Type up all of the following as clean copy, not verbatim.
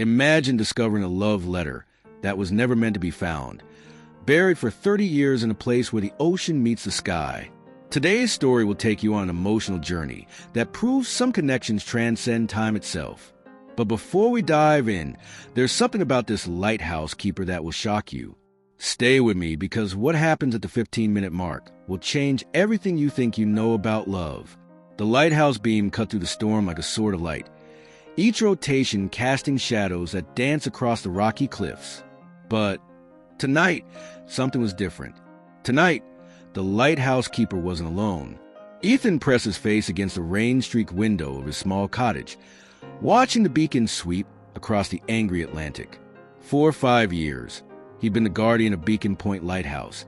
Imagine discovering a love letter that was never meant to be found, buried for 30 years in a place where the ocean meets the sky. Today's story will take you on an emotional journey that proves some connections transcend time itself. But before we dive in, there's something about this lighthouse keeper that will shock you. Stay with me, because what happens at the 15-minute mark will change everything you think you know about love. The lighthouse beam cut through the storm like a sword of light, each rotation casting shadows that dance across the rocky cliffs. But tonight, something was different. Tonight, the lighthouse keeper wasn't alone. Ethan pressed his face against the rain-streaked window of his small cottage, watching the beacon sweep across the angry Atlantic. For 5 years, he'd been the guardian of Beacon Point Lighthouse,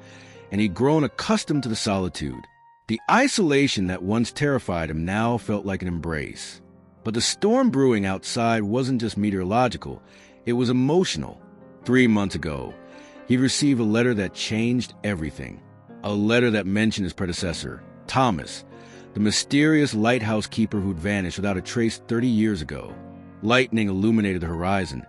and he'd grown accustomed to the solitude. The isolation that once terrified him now felt like an embrace. But the storm brewing outside wasn't just meteorological, it was emotional. 3 months ago, he received a letter that changed everything. A letter that mentioned his predecessor, Thomas, the mysterious lighthouse keeper who'd vanished without a trace 30 years ago. Lightning illuminated the horizon,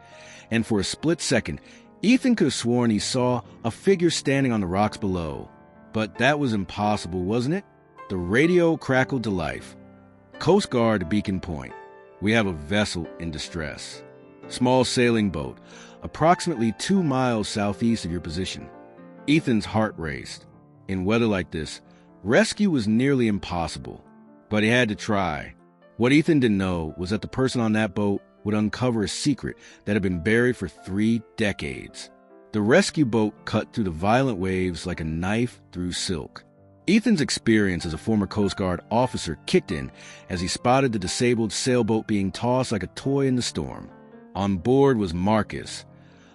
and for a split second, Ethan could have sworn he saw a figure standing on the rocks below. But that was impossible, wasn't it? The radio crackled to life. Coast Guard to Beacon Point. We have a vessel in distress. Small sailing boat, approximately 2 miles southeast of your position. Ethan's heart raced. In weather like this, rescue was nearly impossible, but he had to try. What Ethan didn't know was that the person on that boat would uncover a secret that had been buried for 3 decades. The rescue boat cut through the violent waves like a knife through silk. Ethan's experience as a former Coast Guard officer kicked in as he spotted the disabled sailboat being tossed like a toy in the storm. On board was Marcus,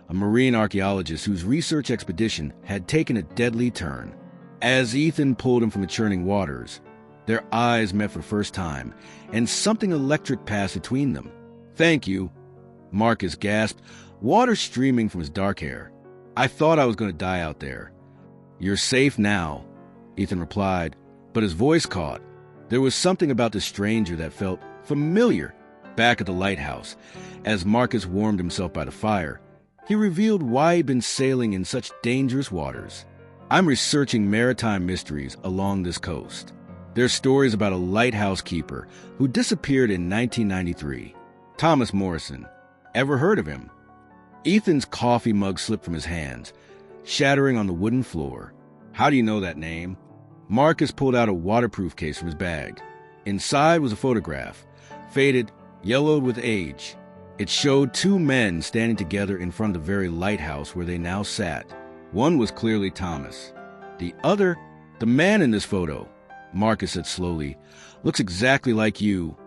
a marine archaeologist whose research expedition had taken a deadly turn. As Ethan pulled him from the churning waters, their eyes met for the first time, and something electric passed between them. "Thank you," Marcus gasped, water streaming from his dark hair. "I thought I was going to die out there." "You're safe now," Ethan replied, but his voice caught. There was something about the stranger that felt familiar. Back at the lighthouse, as Marcus warmed himself by the fire, he revealed why he'd been sailing in such dangerous waters. "I'm researching maritime mysteries along this coast. There's stories about a lighthouse keeper who disappeared in 1993. Thomas Morrison. Ever heard of him?" Ethan's coffee mug slipped from his hands, shattering on the wooden floor. "How do you know that name?" Marcus pulled out a waterproof case from his bag. Inside was a photograph, faded, yellowed with age. It showed 2 men standing together in front of the very lighthouse where they now sat. One was clearly Thomas. The other, the man in this photo, Marcus said slowly, looks exactly like you.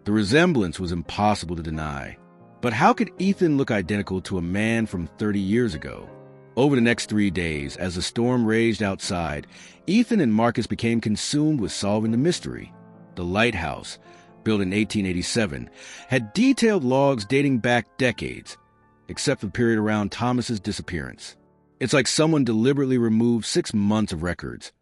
The resemblance was impossible to deny. But how could Ethan look identical to a man from 30 years ago? Over the next 3 days, as the storm raged outside, Ethan and Marcus became consumed with solving the mystery. The lighthouse, built in 1887, had detailed logs dating back decades, except for the period around Thomas's disappearance. "It's like someone deliberately removed 6 months of records,"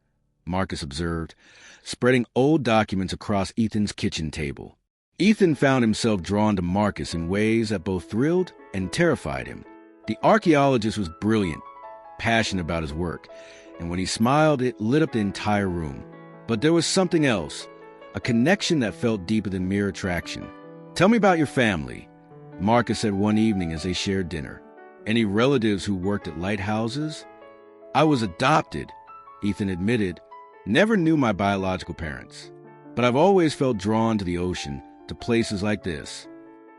Marcus observed, spreading old documents across Ethan's kitchen table. Ethan found himself drawn to Marcus in ways that both thrilled and terrified him. The archaeologist was brilliant, passionate about his work, and when he smiled, it lit up the entire room. But there was something else, a connection that felt deeper than mere attraction. "Tell me about your family," Marcus said one evening as they shared dinner. "Any relatives who worked at lighthouses?" "I was adopted," Ethan admitted. "Never knew my biological parents. But I've always felt drawn to the ocean, to places like this."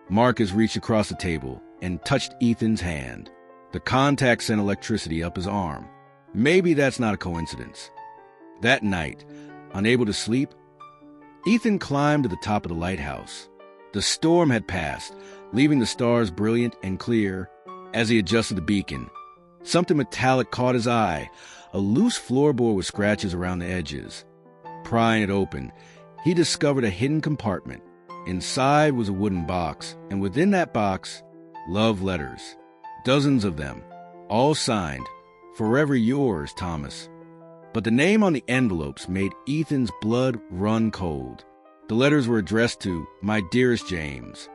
Marcus reached across the table and touched Ethan's hand. The contact sent electricity up his arm. Maybe that's not a coincidence. That night, unable to sleep, Ethan climbed to the top of the lighthouse. The storm had passed, leaving the stars brilliant and clear. As he adjusted the beacon, something metallic caught his eye, a loose floorboard with scratches around the edges. Prying it open, he discovered a hidden compartment. Inside was a wooden box, and within that box, love letters. Dozens of them, all signed, "Forever yours, Thomas." But the name on the envelopes made Ethan's blood run cold. The letters were addressed to "My dearest James."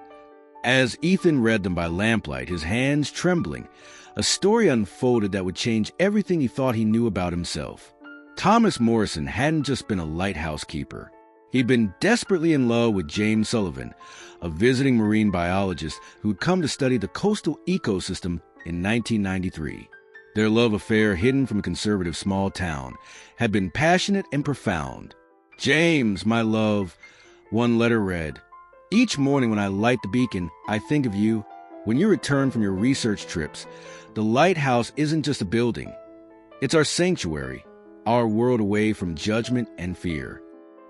As Ethan read them by lamplight, his hands trembling, a story unfolded that would change everything he thought he knew about himself. Thomas Morrison hadn't just been a lighthouse keeper. He'd been desperately in love with James Sullivan, a visiting marine biologist who'd come to study the coastal ecosystem in 1993. Their love affair, hidden from a conservative small town, had been passionate and profound. "James, my love," one letter read, "each morning when I light the beacon, I think of you. When you return from your research trips, the lighthouse isn't just a building. It's our sanctuary, our world away from judgment and fear."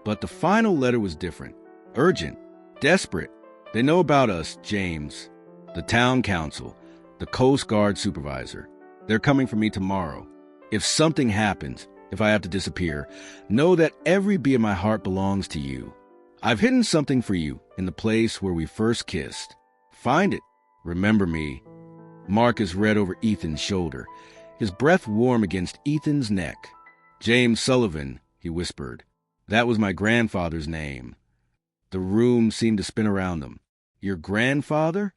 But the final letter was different. Urgent, desperate. "They know about us, James. The town council, the Coast Guard supervisor. They're coming for me tomorrow. If something happens, if I have to disappear, know that every beat of my heart belongs to you. I've hidden something for you in the place where we first kissed. Find it. Remember me." Marcus read over Ethan's shoulder, his breath warm against Ethan's neck. "James Sullivan," he whispered. "That was my grandfather's name." The room seemed to spin around them. "Your grandfather?"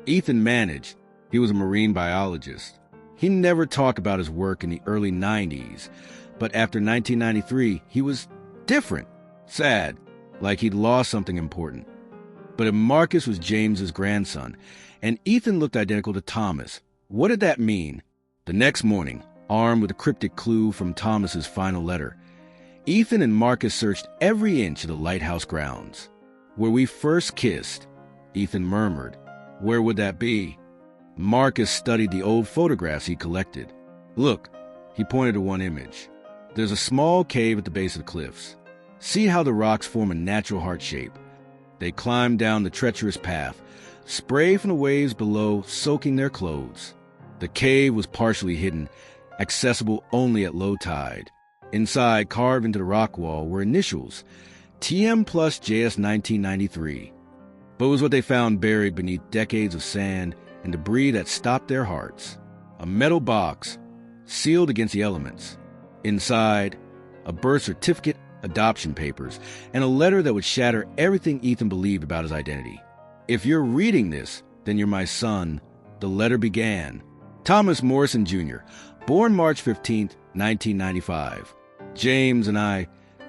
Ethan managed. He was a marine biologist. He never talked about his work in the early 90s, but after 1993, he was different, sad, like he'd lost something important. But if Marcus was James's grandson, and Ethan looked identical to Thomas, what did that mean? The next morning, armed with a cryptic clue from Thomas's final letter, Ethan and Marcus searched every inch of the lighthouse grounds. "Where we first kissed," Ethan murmured. "Where would that be?" Marcus studied the old photographs he collected. "Look," he pointed to one image. "There's a small cave at the base of the cliffs. See how the rocks form a natural heart shape. They climbed down the treacherous path, spray from the waves below soaking their clothes. The cave was partially hidden, accessible only at low tide. Inside, carved into the rock wall, were initials, TM plus JS 1993. But it was what they found buried beneath decades of sand and debris that stopped their hearts. A metal box, sealed against the elements. Inside, a birth certificate, adoption papers, and a letter that would shatter everything Ethan believed about his identity. "If you're reading this, then you're my son," the letter began. "Thomas Morrison, Jr., born March 15, 1995. James and I,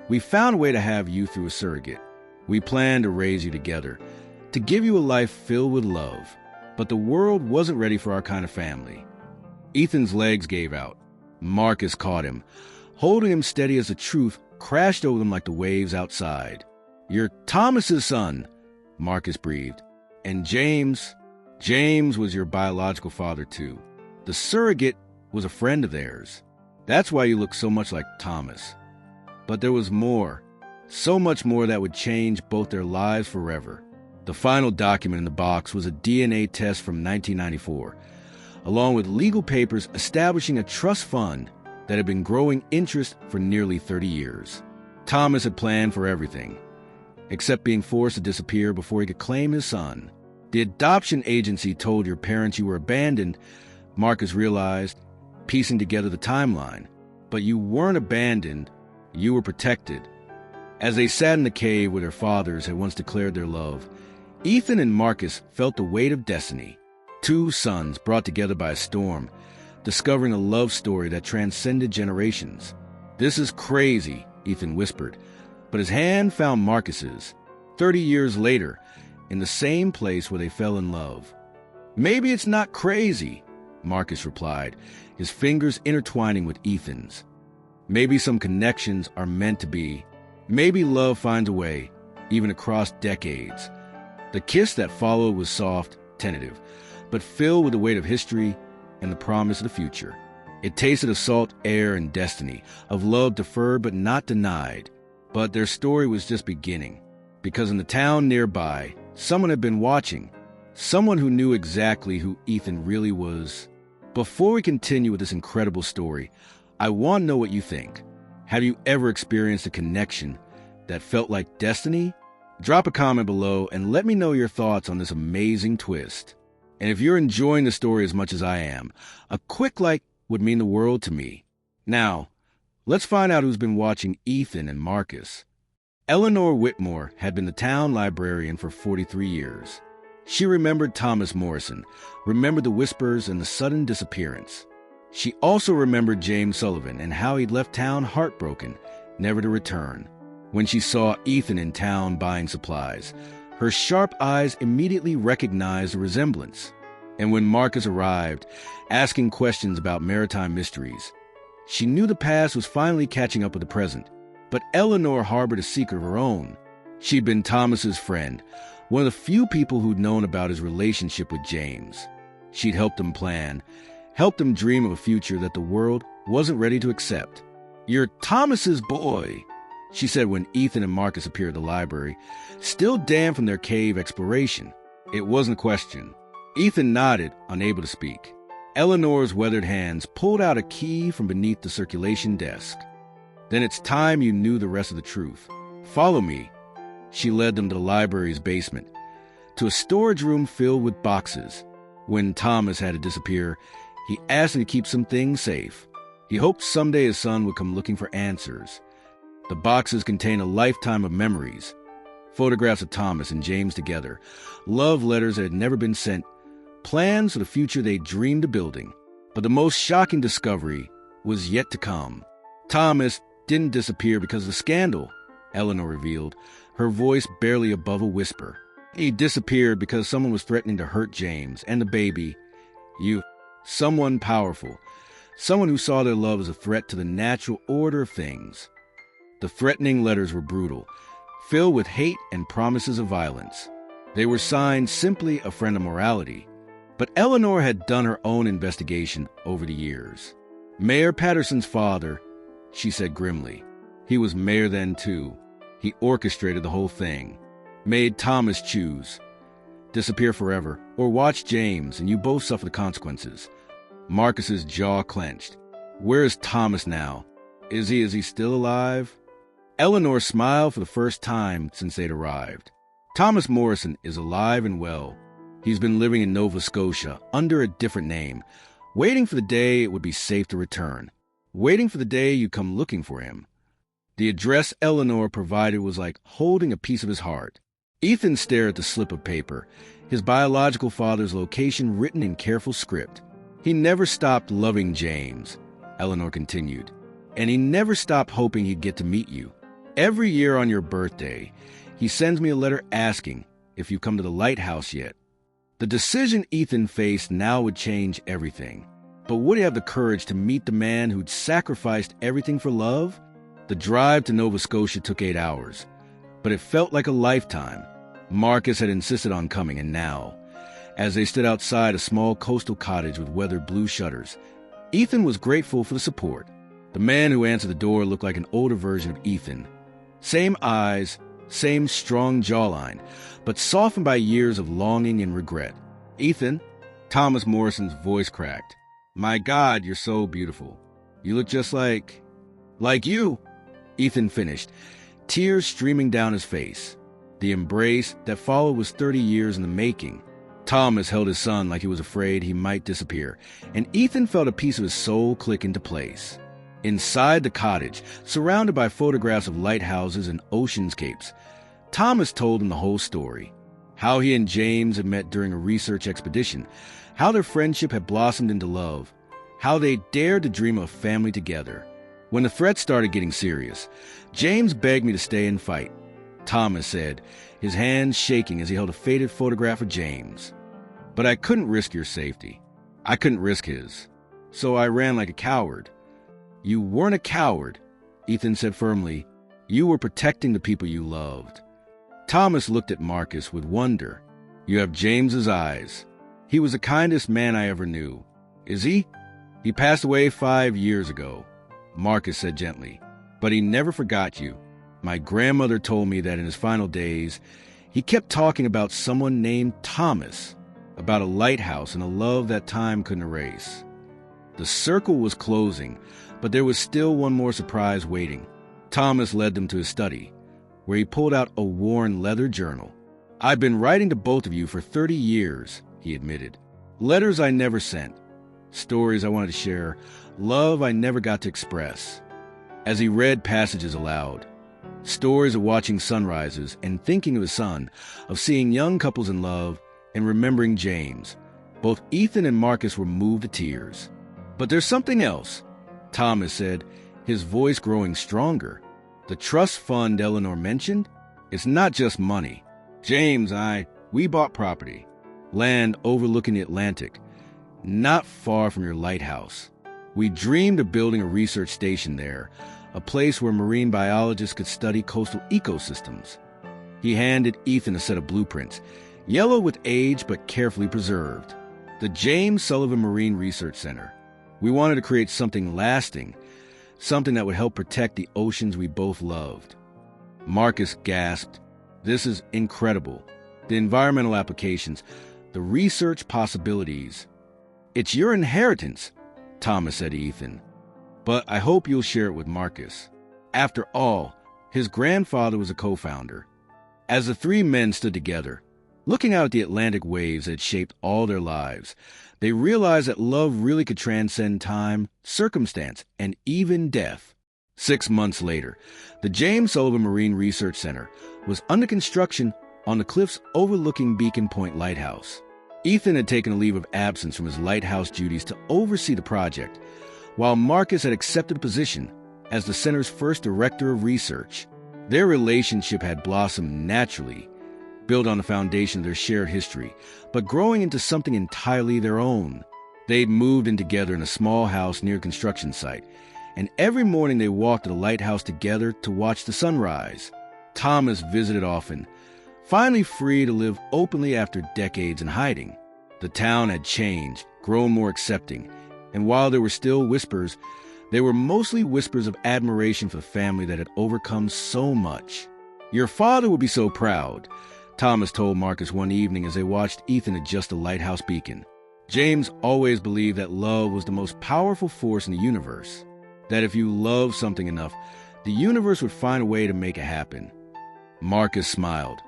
we found a way to have you through a surrogate. We planned to raise you together, to give you a life filled with love. But the world wasn't ready for our kind of family." Ethan's legs gave out. Marcus caught him, holding him steady as the truth crashed over them like the waves outside. "You're Thomas's son," Marcus breathed. "And James was your biological father too. The surrogate was a friend of theirs. That's why you look so much like Thomas." But there was more, so much more that would change both their lives forever. The final document in the box was a DNA test from 1994, along with legal papers establishing a trust fund that had been growing interest for nearly 30 years. Thomas had planned for everything, except being forced to disappear before he could claim his son. The adoption agency told your parents you were abandoned, Marcus realized, piecing together the timeline. But you weren't abandoned, you were protected. As they sat in the cave where their fathers had once declared their love, Ethan and Marcus felt the weight of destiny. Two sons brought together by a storm, discovering a love story that transcended generations. "This is crazy," Ethan whispered, but his hand found Marcus's, 30 years later, in the same place where they fell in love. "Maybe it's not crazy," Marcus replied, his fingers intertwining with Ethan's. "Maybe some connections are meant to be. Maybe love finds a way, even across decades." The kiss that followed was soft, tentative, but filled with the weight of history and the promise of the future. It tasted of salt air and destiny, of love deferred but not denied. But their story was just beginning, because in the town nearby, someone had been watching, someone who knew exactly who Ethan really was. Before we continue with this incredible story, I want to know what you think. Have you ever experienced a connection that felt like destiny? Drop a comment below and let me know your thoughts on this amazing twist. And if you're enjoying the story as much as I am, a quick like would mean the world to me. Now, let's find out who's been watching Ethan and Marcus. Eleanor Whitmore had been the town librarian for 43 years. She remembered Thomas Morrison, remembered the whispers and the sudden disappearance. She also remembered James Sullivan and how he'd left town heartbroken, never to return. When she saw Ethan in town buying supplies, her sharp eyes immediately recognized the resemblance. And when Marcus arrived, asking questions about maritime mysteries, she knew the past was finally catching up with the present. But Eleanor harbored a secret of her own. She'd been Thomas's friend, one of the few people who'd known about his relationship with James. She'd helped him plan, helped him dream of a future that the world wasn't ready to accept. "You're Thomas's boy," she said when Ethan and Marcus appeared at the library, still damp from their cave exploration. It wasn't a question. Ethan nodded, unable to speak. Eleanor's weathered hands pulled out a key from beneath the circulation desk. "Then it's time you knew the rest of the truth. Follow me." She led them to the library's basement, to a storage room filled with boxes. When Thomas had to disappear, he asked him to keep some things safe. He hoped someday his son would come looking for answers. The boxes contained a lifetime of memories, photographs of Thomas and James together, love letters that had never been sent, plans for the future they dreamed of building. But the most shocking discovery was yet to come. Thomas didn't disappear because of the scandal, Eleanor revealed, her voice barely above a whisper. He disappeared because someone was threatening to hurt James and the baby. Someone powerful, someone who saw their love as a threat to the natural order of things. The threatening letters were brutal, filled with hate and promises of violence. They were signed simply a friend of morality. But Eleanor had done her own investigation over the years. "Mayor Patterson's father," she said grimly. "He was mayor then, too. He orchestrated the whole thing. Made Thomas choose. Disappear forever, or watch James, and you both suffer the consequences." Marcus's jaw clenched. "Where is Thomas now? Is he still alive?" Eleanor smiled for the first time since they'd arrived. "Thomas Morrison is alive and well. He's been living in Nova Scotia under a different name, waiting for the day it would be safe to return, waiting for the day you'd come looking for him." The address Eleanor provided was like holding a piece of his heart. Ethan stared at the slip of paper, his biological father's location written in careful script. "He never stopped loving James," Eleanor continued, "and he never stopped hoping he'd get to meet you. Every year on your birthday, he sends me a letter asking if you've come to the lighthouse yet." The decision Ethan faced now would change everything. But would he have the courage to meet the man who'd sacrificed everything for love? The drive to Nova Scotia took 8 hours, but it felt like a lifetime. Marcus had insisted on coming, and now, as they stood outside a small coastal cottage with weathered blue shutters, Ethan was grateful for the support. The man who answered the door looked like an older version of Ethan. Same eyes, same strong jawline, but softened by years of longing and regret. "Ethan," Thomas Morrison's voice cracked. "My God, you're so beautiful. You look just like you," Ethan finished, tears streaming down his face. The embrace that followed was 30 years in the making. Thomas held his son like he was afraid he might disappear, and Ethan felt a piece of his soul click into place. Inside the cottage, surrounded by photographs of lighthouses and oceanscapes, Thomas told him the whole story. How he and James had met during a research expedition, how their friendship had blossomed into love, how they dared to dream of a family together. When the threats started getting serious, James begged me to stay and fight, Thomas said, his hands shaking as he held a faded photograph of James. "But I couldn't risk your safety. I couldn't risk his. So I ran like a coward." "You weren't a coward," Ethan said firmly. "You were protecting the people you loved." Thomas looked at Marcus with wonder. "You have James's eyes. He was the kindest man I ever knew. Is he?" "He passed away 5 years ago," Marcus said gently. "But he never forgot you. My grandmother told me that in his final days, he kept talking about someone named Thomas, about a lighthouse and a love that time couldn't erase." The circle was closing, but there was still one more surprise waiting. Thomas led them to his study, where he pulled out a worn leather journal. "I've been writing to both of you for 30 years, he admitted. "Letters I never sent, stories I wanted to share, love I never got to express." As he read passages aloud, stories of watching sunrises and thinking of his son, of seeing young couples in love, and remembering James. Both Ethan and Marcus were moved to tears. "But there's something else," Thomas said, his voice growing stronger. "The trust fund Eleanor mentioned? It's not just money. James, we bought property, land overlooking the Atlantic, not far from your lighthouse. We dreamed of building a research station there, a place where marine biologists could study coastal ecosystems." He handed Ethan a set of blueprints, yellow with age but carefully preserved. "The James Sullivan Marine Research Center. We wanted to create something lasting, something that would help protect the oceans we both loved." Marcus gasped. "This is incredible. The environmental applications, the research possibilities. It's your inheritance," Thomas said to Ethan. "But I hope you'll share it with Marcus. After all, his grandfather was a co-founder." As the three men stood together, looking out at the Atlantic waves that had shaped all their lives, they realized that love really could transcend time, circumstance, and even death. 6 months later, the James Sullivan Marine Research Center was under construction on the cliffs overlooking Beacon Point Lighthouse. Ethan had taken a leave of absence from his lighthouse duties to oversee the project, while Marcus had accepted a position as the center's first director of research. Their relationship had blossomed naturally, built on the foundation of their shared history, but growing into something entirely their own. They'd moved in together in a small house near a construction site, and every morning they walked to the lighthouse together to watch the sunrise. Thomas visited often, finally free to live openly after decades in hiding. The town had changed, grown more accepting, and while there were still whispers, they were mostly whispers of admiration for the family that had overcome so much. "Your father would be so proud," Thomas told Marcus one evening as they watched Ethan adjust the lighthouse beacon. James always believed that love was the most powerful force in the universe, that if you loved something enough, the universe would find a way to make it happen. Marcus smiled,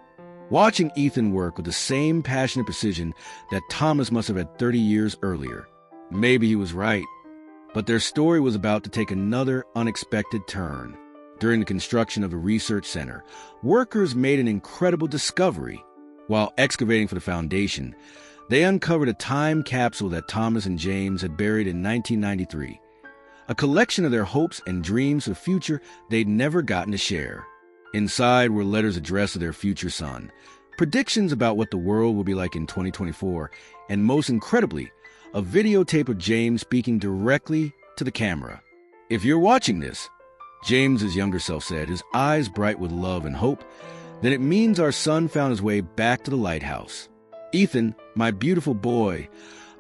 watching Ethan work with the same passionate precision that Thomas must have had 30 years earlier. Maybe he was right, but their story was about to take another unexpected turn. During the construction of the research center, workers made an incredible discovery. While excavating for the foundation, they uncovered a time capsule that Thomas and James had buried in 1993, a collection of their hopes and dreams for the future they'd never gotten to share. Inside were letters addressed to their future son, predictions about what the world will be like in 2024, and most incredibly, a videotape of James speaking directly to the camera. "If you're watching this," James's younger self said, his eyes bright with love and hope, "then it means our son found his way back to the lighthouse. Ethan, my beautiful boy,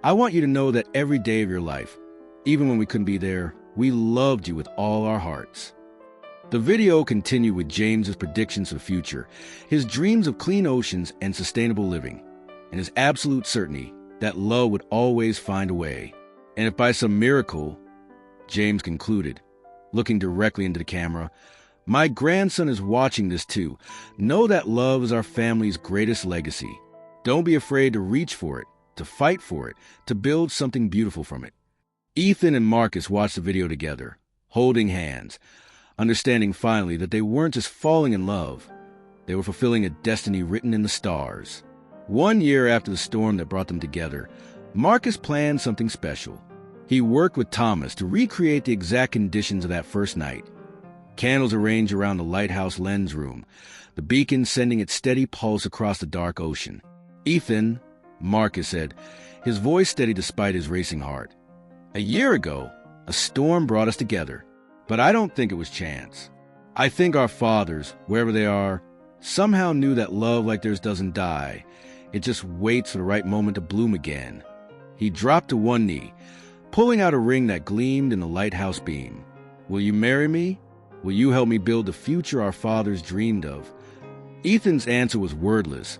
I want you to know that every day of your life, even when we couldn't be there, we loved you with all our hearts." The video continued with James's predictions for the future, his dreams of clean oceans and sustainable living, and his absolute certainty that love would always find a way. "And if by some miracle," James concluded, looking directly into the camera, "my grandson is watching this too, know that love is our family's greatest legacy. Don't be afraid to reach for it, to fight for it, to build something beautiful from it." Ethan and Marcus watched the video together, holding hands, understanding finally that they weren't just falling in love, they were fulfilling a destiny written in the stars. 1 year after the storm that brought them together, Marcus planned something special. He worked with Thomas to recreate the exact conditions of that first night. Candles arranged around the lighthouse lens room, the beacon sending its steady pulse across the dark ocean. "Ethan," Marcus said, his voice steady despite his racing heart, "a year ago, a storm brought us together, but I don't think it was chance. I think our fathers, wherever they are, somehow knew that love like theirs doesn't die. It just waits for the right moment to bloom again." He dropped to one knee, pulling out a ring that gleamed in the lighthouse beam. "Will you marry me? Will you help me build the future our fathers dreamed of?" Ethan's answer was wordless,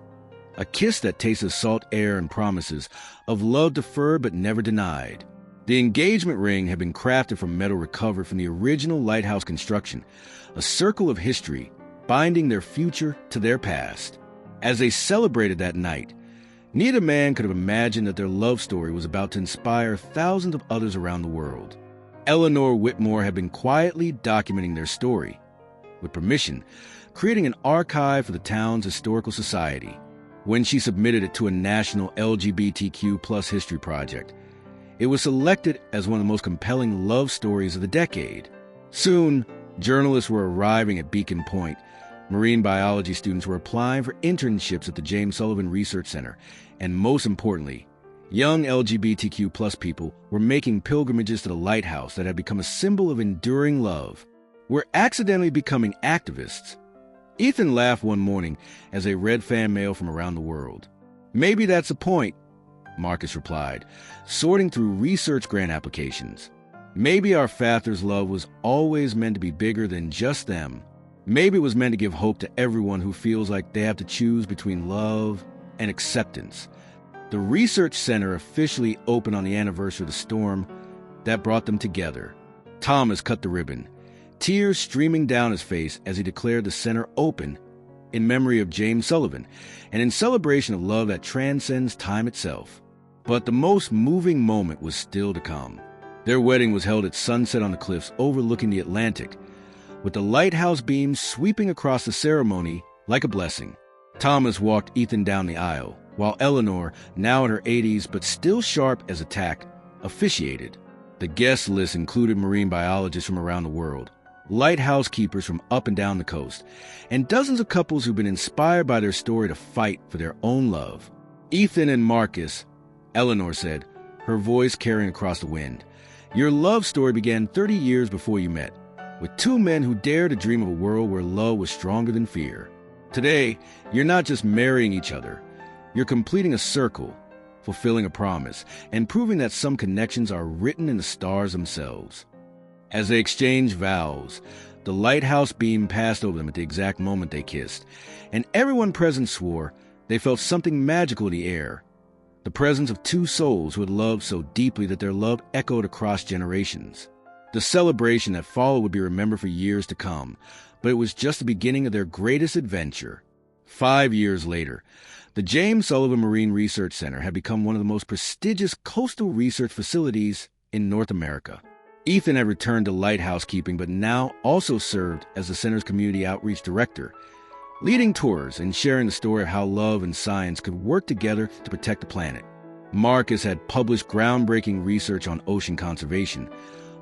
a kiss that tasted salt air and promises of love deferred but never denied. The engagement ring had been crafted from metal recovered from the original lighthouse construction, a circle of history binding their future to their past. As they celebrated that night, neither man could have imagined that their love story was about to inspire thousands of others around the world. Eleanor Whitmore had been quietly documenting their story, with permission, creating an archive for the town's historical society. when she submitted it to a national LGBTQ plus history project. It was selected as one of the most compelling love stories of the decade. Soon, journalists were arriving at Beacon Point. Marine biology students were applying for internships at the James Sullivan Research Center. And most importantly, young LGBTQ plus people were making pilgrimages to the lighthouse that had become a symbol of enduring love. We're accidentally becoming activists. Ethan laughed one morning as they read fan mail from around the world. Maybe that's the point, Marcus replied, sorting through research grant applications. Maybe our Father's love was always meant to be bigger than just them. Maybe it was meant to give hope to everyone who feels like they have to choose between love and acceptance. The research center officially opened on the anniversary of the storm that brought them together. Thomas cut the ribbon, tears streaming down his face as he declared the center open in memory of James Sullivan and in celebration of love that transcends time itself. But the most moving moment was still to come. Their wedding was held at sunset on the cliffs overlooking the Atlantic, with the lighthouse beams sweeping across the ceremony like a blessing. Thomas walked Ethan down the aisle, while Eleanor, now in her 80s but still sharp as a tack, officiated. The guest list included marine biologists from around the world, lighthouse keepers from up and down the coast, and dozens of couples who've been inspired by their story to fight for their own love. Ethan and Marcus, Eleanor said, her voice carrying across the wind, your love story began 30 years before you met, with two men who dared to dream of a world where love was stronger than fear. Today, you're not just marrying each other, you're completing a circle, fulfilling a promise, and proving that some connections are written in the stars themselves. As they exchanged vows, the lighthouse beam passed over them at the exact moment they kissed, and everyone present swore they felt something magical in the air, the presence of two souls who had loved so deeply that their love echoed across generations. The celebration that followed would be remembered for years to come, but it was just the beginning of their greatest adventure. 5 years later, the James Sullivan Marine Research Center had become one of the most prestigious coastal research facilities in North America. Ethan had returned to lighthouse keeping, but now also served as the center's community outreach director, leading tours and sharing the story of how love and science could work together to protect the planet. Marcus had published groundbreaking research on ocean conservation,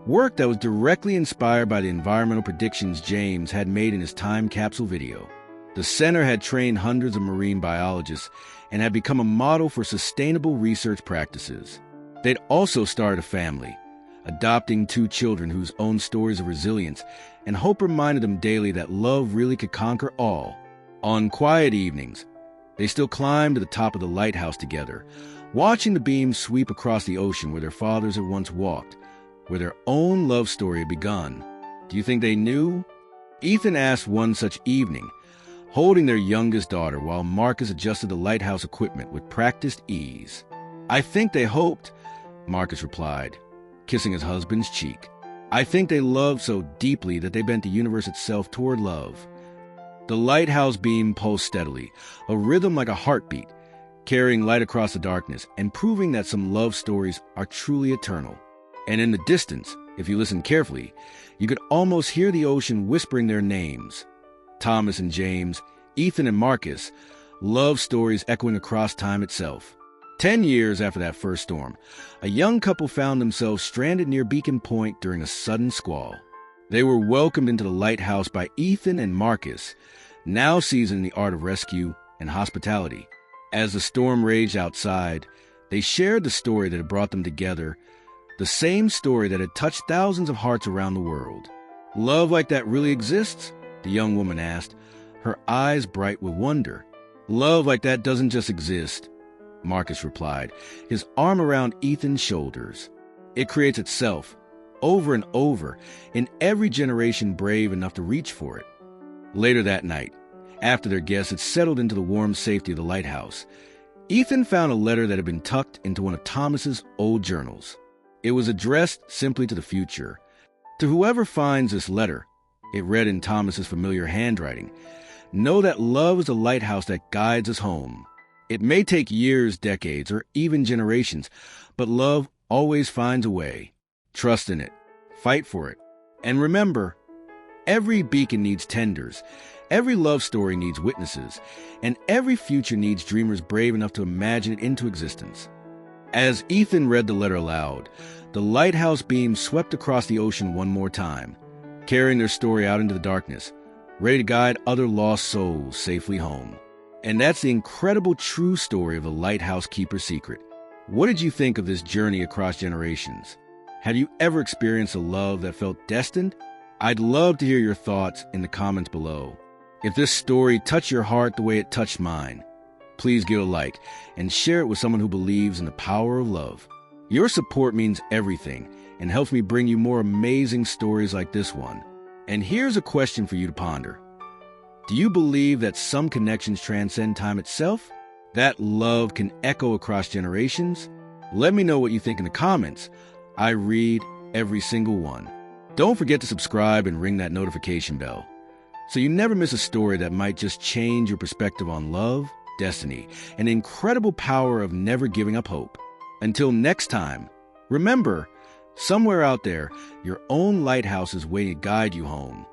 work that was directly inspired by the environmental predictions James had made in his time capsule video. The center had trained hundreds of marine biologists and had become a model for sustainable research practices. They'd also started a family, adopting 2 children whose own stories of resilience and hope reminded them daily that love really could conquer all. On quiet evenings, they still climbed to the top of the lighthouse together, watching the beams sweep across the ocean where their fathers had once walked, where their own love story had begun. Do you think they knew? Ethan asked one such evening, holding their youngest daughter while Marcus adjusted the lighthouse equipment with practiced ease. I think they hoped, Marcus replied, kissing his husband's cheek. I think they loved so deeply that they bent the universe itself toward love. The lighthouse beam pulsed steadily, a rhythm like a heartbeat, carrying light across the darkness and proving that some love stories are truly eternal. And in the distance, if you listen carefully, you could almost hear the ocean whispering their names. Thomas and James, Ethan and Marcus, love stories echoing across time itself. 10 years after that first storm, a young couple found themselves stranded near Beacon Point during a sudden squall. They were welcomed into the lighthouse by Ethan and Marcus, now seasoned in the art of rescue and hospitality. As the storm raged outside, they shared the story that had brought them together, the same story that had touched thousands of hearts around the world. Love like that really exists? The young woman asked, her eyes bright with wonder. Love like that doesn't just exist, Marcus replied, his arm around Ethan's shoulders. It creates itself, over and over, in every generation brave enough to reach for it. Later that night, after their guests had settled into the warm safety of the lighthouse, Ethan found a letter that had been tucked into one of Thomas's old journals. It was addressed simply to the future. To whoever finds this letter, it read in Thomas's familiar handwriting, know that love is a lighthouse that guides us home. It may take years, decades, or even generations, but love always finds a way. Trust in it. Fight for it. And remember, every beacon needs tenders, Every love story needs witnesses, and every future needs dreamers brave enough to imagine it into existence. As Ethan read the letter aloud, the lighthouse beam swept across the ocean one more time, carrying their story out into the darkness, ready to guide other lost souls safely home. And that's the incredible true story of the Lighthouse Keeper's secret. What did you think of this journey across generations? Have you ever experienced a love that felt destined? I'd love to hear your thoughts in the comments below. If this story touched your heart the way it touched mine, please give a like and share it with someone who believes in the power of love. Your support means everything and helps me bring you more amazing stories like this one. And here's a question for you to ponder. Do you believe that some connections transcend time itself? That love can echo across generations? Let me know what you think in the comments. I read every single one. Don't forget to subscribe and ring that notification bell so you never miss a story that might just change your perspective on love, destiny, and the incredible power of never giving up hope. Until next time, remember, somewhere out there, your own lighthouse is waiting to guide you home.